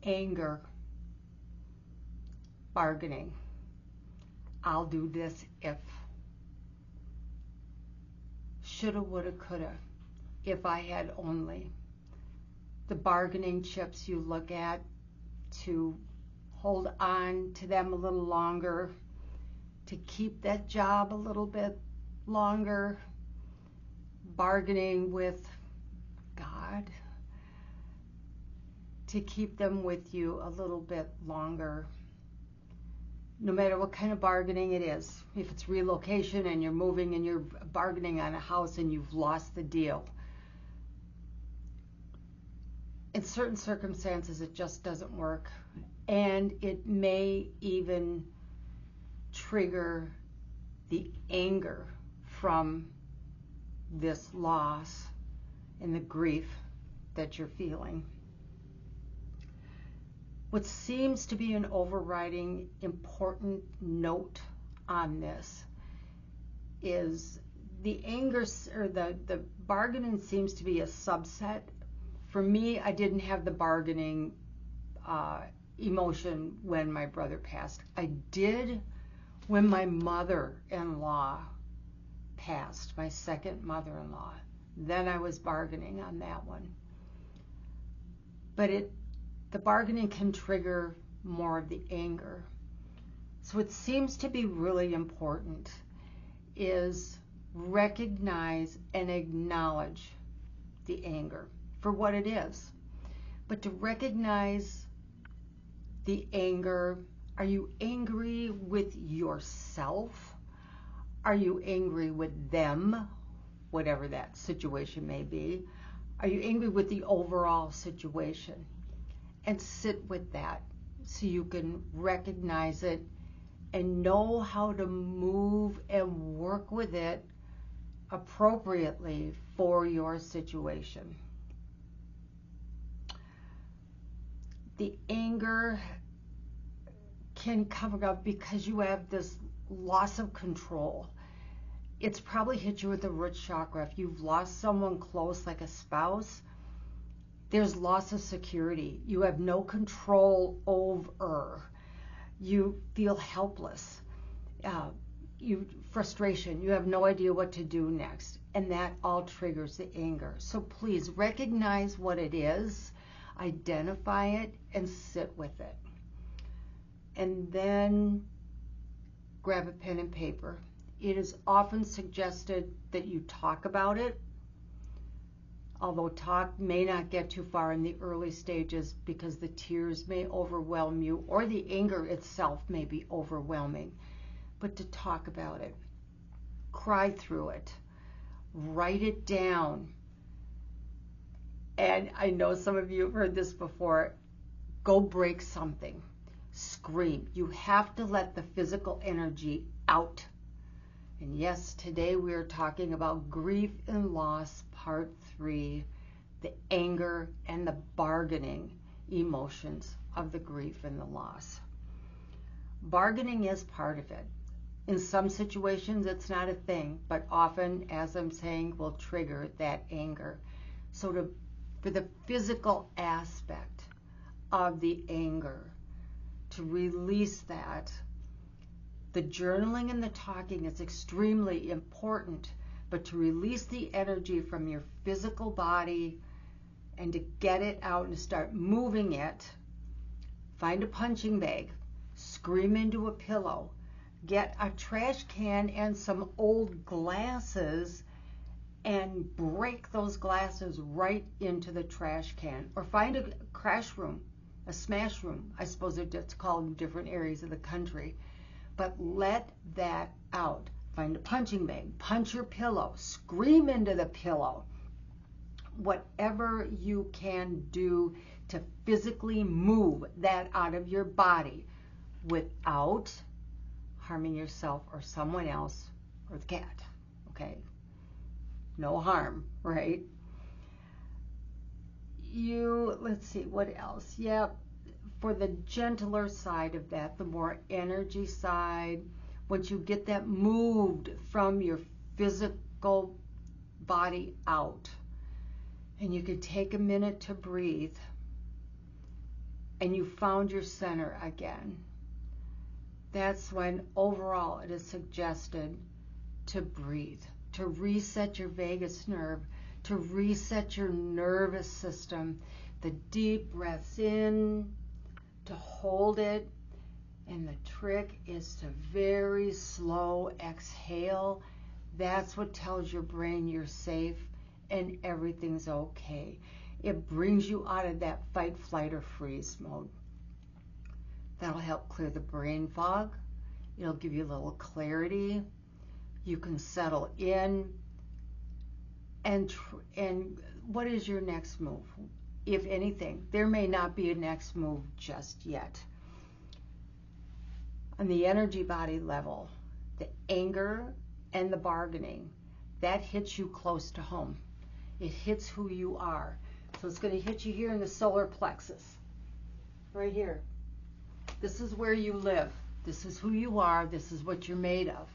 anger, bargaining. I'll do this if. Shoulda, woulda, coulda. If I had only. The bargaining chips you look at to hold on to them a little longer, to keep that job a little bit longer, bargaining with God to keep them with you a little bit longer. No matter what kind of bargaining it is, if it's relocation and you're moving and you're bargaining on a house and you've lost the deal, in certain circumstances it just doesn't work, and it may even trigger the anger from this loss and the grief that you're feeling. What seems to be an overriding important note on this is the anger, or the bargaining seems to be a subset. For me, I didn't have the bargaining emotion when my brother passed. I did when my mother-in-law passed, my second mother-in-law. Then I was bargaining on that one. But the bargaining can trigger more of the anger. So what seems to be really important is recognize and acknowledge the anger for what it is. But to recognize the anger, are you angry with yourself? Are you angry with them, whatever that situation may be? Are you angry with the overall situation? And sit with that so you can recognize it and know how to move and work with it appropriately for your situation. The anger can come up because you have this loss of control. It's probably hit you with the root chakra. If you've lost someone close, like a spouse, there's loss of security. You have no control over. You feel helpless. Frustration. You have no idea what to do next. And that all triggers the anger. So please recognize what it is, identify it, and sit with it. And then grab a pen and paper. It is often suggested that you talk about it, although talk may not get too far in the early stages because the tears may overwhelm you, or the anger itself may be overwhelming. But to talk about it, cry through it, write it down. And I know some of you have heard this before, go break something, scream. You have to let the physical energy out. And yes, today we are talking about grief and loss, part 3, the anger and the bargaining emotions of the grief and the loss. Bargaining is part of it. In some situations, it's not a thing, but often, as I'm saying, will trigger that anger. So for the physical aspect of the anger, to release that, the journaling and the talking is extremely important, but to release the energy from your physical body and to get it out and start moving it, find a punching bag, scream into a pillow, get a trash can and some old glasses and break those glasses right into the trash can, or find a crash room, a smash room, I suppose it's called in different areas of the country. But let that out. Find a punching bag, punch your pillow, scream into the pillow. Whatever you can do to physically move that out of your body without harming yourself or someone else or the cat, okay? No harm, right? Let's see, what else? Yep. For the gentler side of that, the more energy side, once you get that moved from your physical body out, and you can take a minute to breathe and you found your center again, that's when overall it is suggested to breathe, to reset your vagus nerve, to reset your nervous system. The deep breaths in, to hold it, and the trick is to very slow exhale. That's what tells your brain you're safe and everything's okay. It brings you out of that fight, flight, or freeze mode. That'll help clear the brain fog. It'll give you a little clarity. You can settle in. And what is your next move? If anything, there may not be a next move just yet. On the energy body level, the anger and the bargaining, that hits you close to home. It hits who you are. So it's going to hit you here in the solar plexus, right here. This is where you live. This is who you are. This is what you're made of.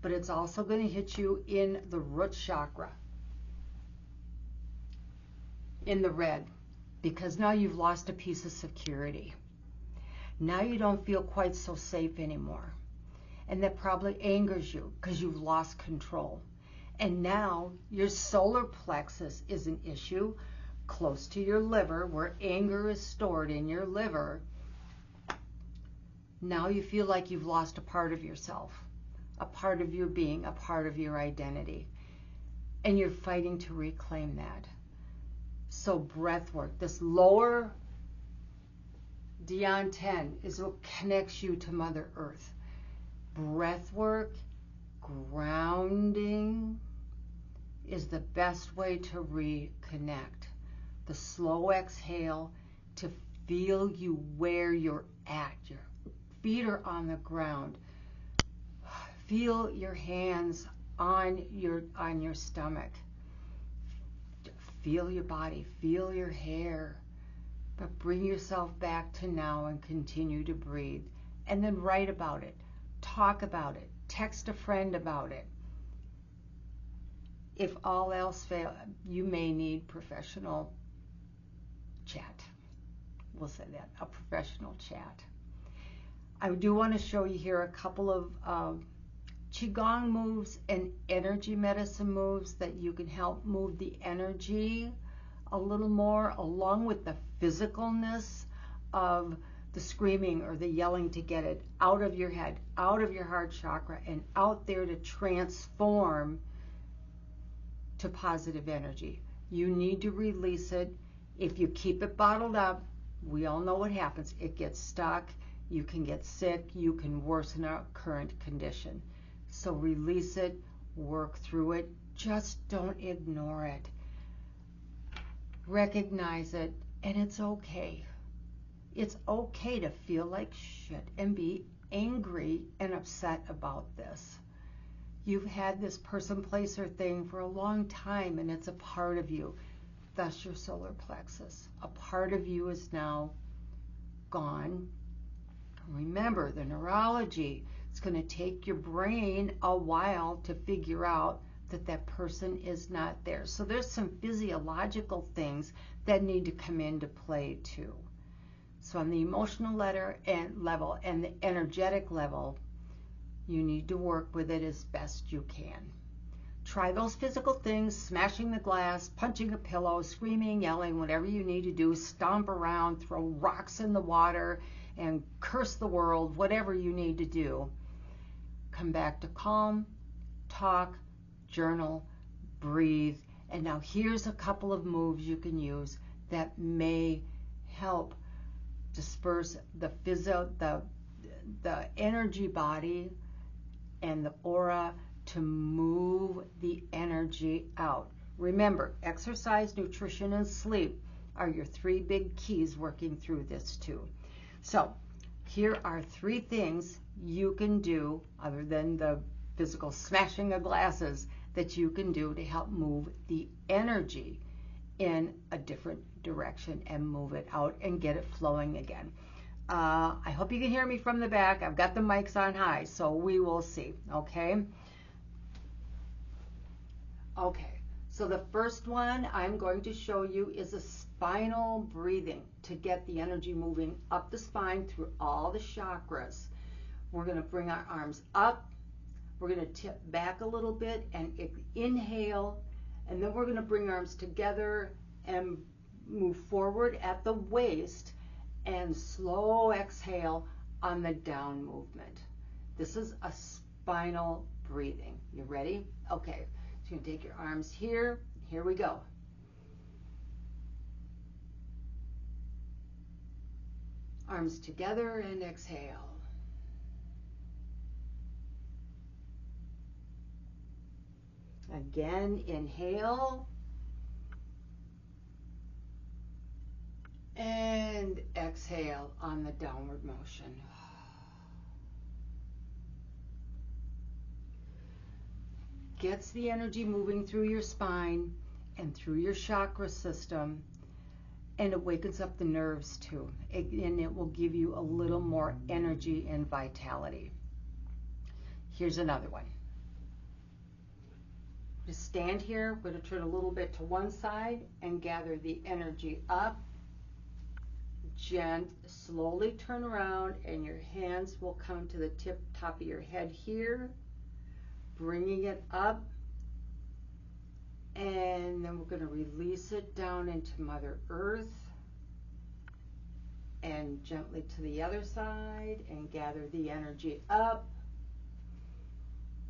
But it's also going to hit you in the root chakra, in the red, because now you've lost a piece of security. Now you don't feel quite so safe anymore. And that probably angers you because you've lost control. And now your solar plexus is an issue close to your liver, where anger is stored in your liver. Now you feel like you've lost a part of yourself, a part of your being, a part of your identity. And you're fighting to reclaim that. So breath work, this lower Dion 10 is what connects you to Mother Earth. Breath work, grounding is the best way to reconnect. The slow exhale to feel you where you're at. Your feet are on the ground. Feel your hands on your stomach. Feel your body, feel your hair, but bring yourself back to now and continue to breathe. And then write about it, talk about it, text a friend about it. If all else fails, you may need professional chat. We'll say that, a professional chat. I do want to show you here a couple of Qigong moves and energy medicine moves that you can help move the energy a little more, along with the physicalness of the screaming or the yelling, to get it out of your head, out of your heart chakra, and out there to transform to positive energy. You need to release it. If you keep it bottled up, we all know what happens. It gets stuck. You can get sick. You can worsen a current condition. So release it, work through it. Just don't ignore it. Recognize it, and it's okay. It's okay to feel like shit and be angry and upset about this. You've had this person, place, or thing for a long time, and it's a part of you. Thus your solar plexus. A part of you is now gone. Remember, the neurology, it's going to take your brain a while to figure out that that person is not there. So there's some physiological things that need to come into play too. So on the emotional level and the energetic level, you need to work with it as best you can. Try those physical things, smashing the glass, punching a pillow, screaming, yelling, whatever you need to do, stomp around, throw rocks in the water, and curse the world, whatever you need to do. Come back to calm, talk, journal, breathe. And now here's a couple of moves you can use that may help disperse the energy body and the aura to move the energy out. Remember, exercise, nutrition, and sleep are your three big keys working through this too. So here are three things you can do, other than the physical smashing of glasses, that you can do to help move the energy in a different direction and move it out and get it flowing again. I hope you can hear me from the back. I've got the mics on high, so we will see, okay? Okay, So the first one I'm going to show you is a spinal breathing to get the energy moving up the spine through all the chakras. We're going to bring our arms up. We're going to tip back a little bit and inhale. And then we're going to bring arms together and move forward at the waist and slow exhale on the down movement. This is a spinal breathing. You ready? Okay. So you're going to take your arms here. Here we go. Arms together and exhale. Again, inhale. And exhale on the downward motion. Gets the energy moving through your spine and through your chakra system, and it wakens up the nerves too, and it will give you a little more energy and vitality. Here's another one. Just stand here. We're going to turn a little bit to one side and gather the energy up. Slowly turn around, and your hands will come to the top of your head here, bringing it up, and then we're going to release it down into Mother Earth, and gently to the other side, and gather the energy up,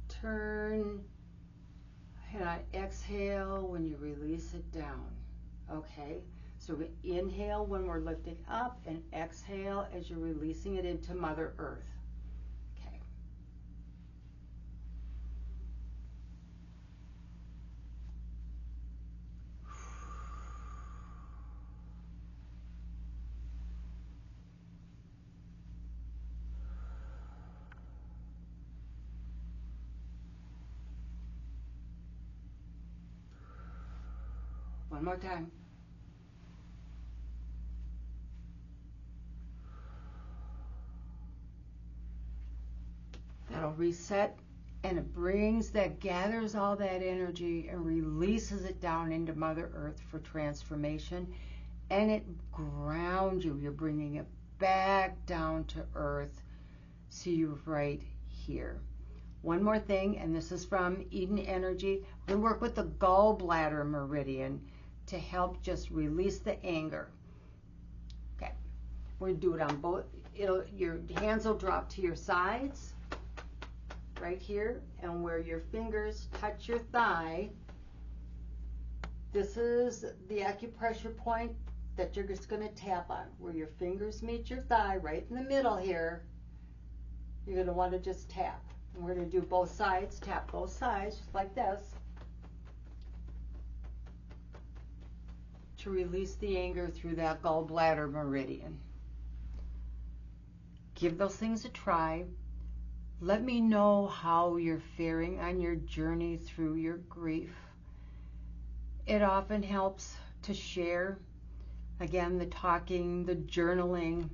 turn, and exhale when you release it down. Okay, so we inhale when we're lifting up, and exhale as you're releasing it into Mother Earth. Okay. One more time. That'll reset, and it gathers all that energy and releases it down into Mother Earth for transformation, and it grounds you. You're bringing it back down to Earth, so you're right here. One more thing, and this is from Eden Energy. We work with the gallbladder meridian to help just release the anger. Okay, we're going to do it on both. Your hands will drop to your sides, right here, and where your fingers touch your thigh, this is the acupressure point that you're just going to tap on. Where your fingers meet your thigh, right in the middle here, you're going to want to just tap. And we're going to do both sides, tap both sides, just like this, to release the anger through that gallbladder meridian. Give those things a try. Let me know how you're faring on your journey through your grief. It often helps to share, again, the talking, the journaling,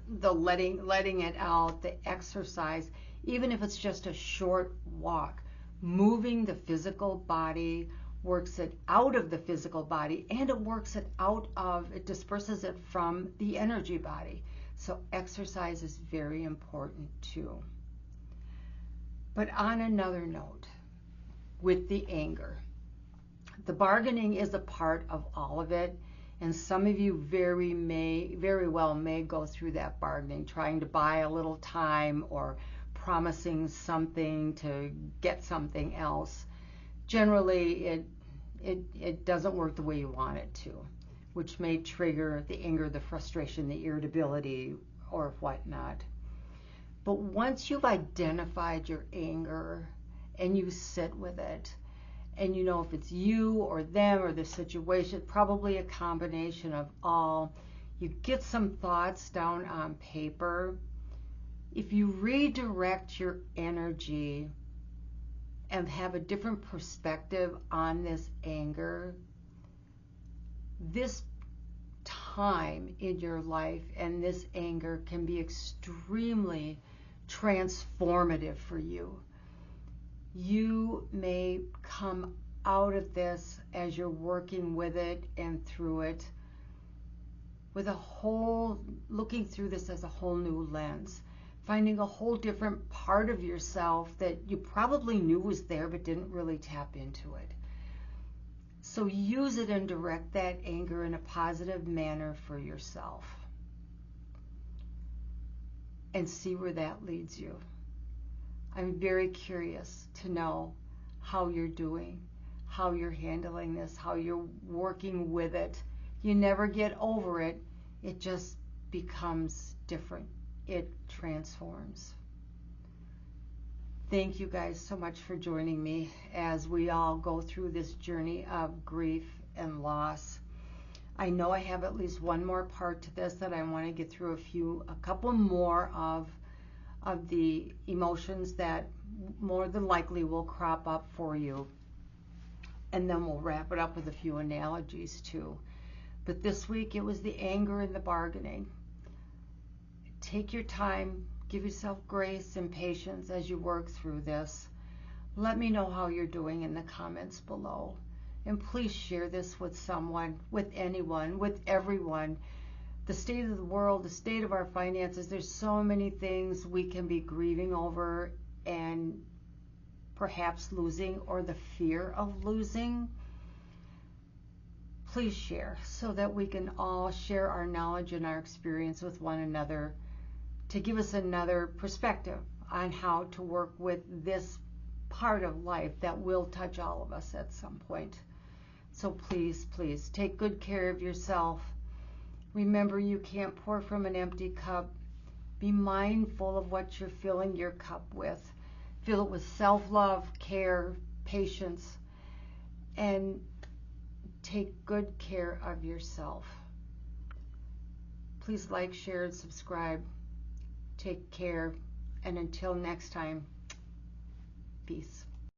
the letting it out, the exercise, even if it's just a short walk. Moving the physical body works it out of the physical body, and it disperses it from the energy body. So exercise is very important too. But on another note, with the anger, the bargaining is a part of all of it, and some of you very well may go through that bargaining, trying to buy a little time or promising something to get something else. Generally, it doesn't work the way you want it to, which may trigger the anger, the frustration, the irritability, or whatnot. But once you've identified your anger and you sit with it, and you know if it's you or them or the situation, probably a combination of all, you get some thoughts down on paper. If you redirect your energy and have a different perspective on this anger, this time in your life and this anger can be extremely transformative for you. You may come out of this as you're working with it and through it with looking through this as a whole new lens, finding a whole different part of yourself that you probably knew was there but didn't really tap into it. So use it and direct that anger in a positive manner for yourself and see where that leads you. I'm very curious to know how you're doing, how you're handling this, how you're working with it. You never get over it. It just becomes different. It transforms. Thank you guys so much for joining me as we all go through this journey of grief and loss. I know I have at least one more part to this that I want to get through a couple more of the emotions that more than likely will crop up for you. And then we'll wrap it up with a few analogies too. But this week it was the anger and the bargaining. Take your time, give yourself grace and patience as you work through this. Let me know how you're doing in the comments below. And please share this with someone, with anyone, with everyone. The state of the world, the state of our finances, there's so many things we can be grieving over and perhaps losing, or the fear of losing. Please share so that we can all share our knowledge and our experience with one another to give us another perspective on how to work with this part of life that will touch all of us at some point. So please, please take good care of yourself. Remember, you can't pour from an empty cup. Be mindful of what you're filling your cup with. Fill it with self-love, care, patience, and take good care of yourself. Please like, share, and subscribe. Take care, and until next time, peace.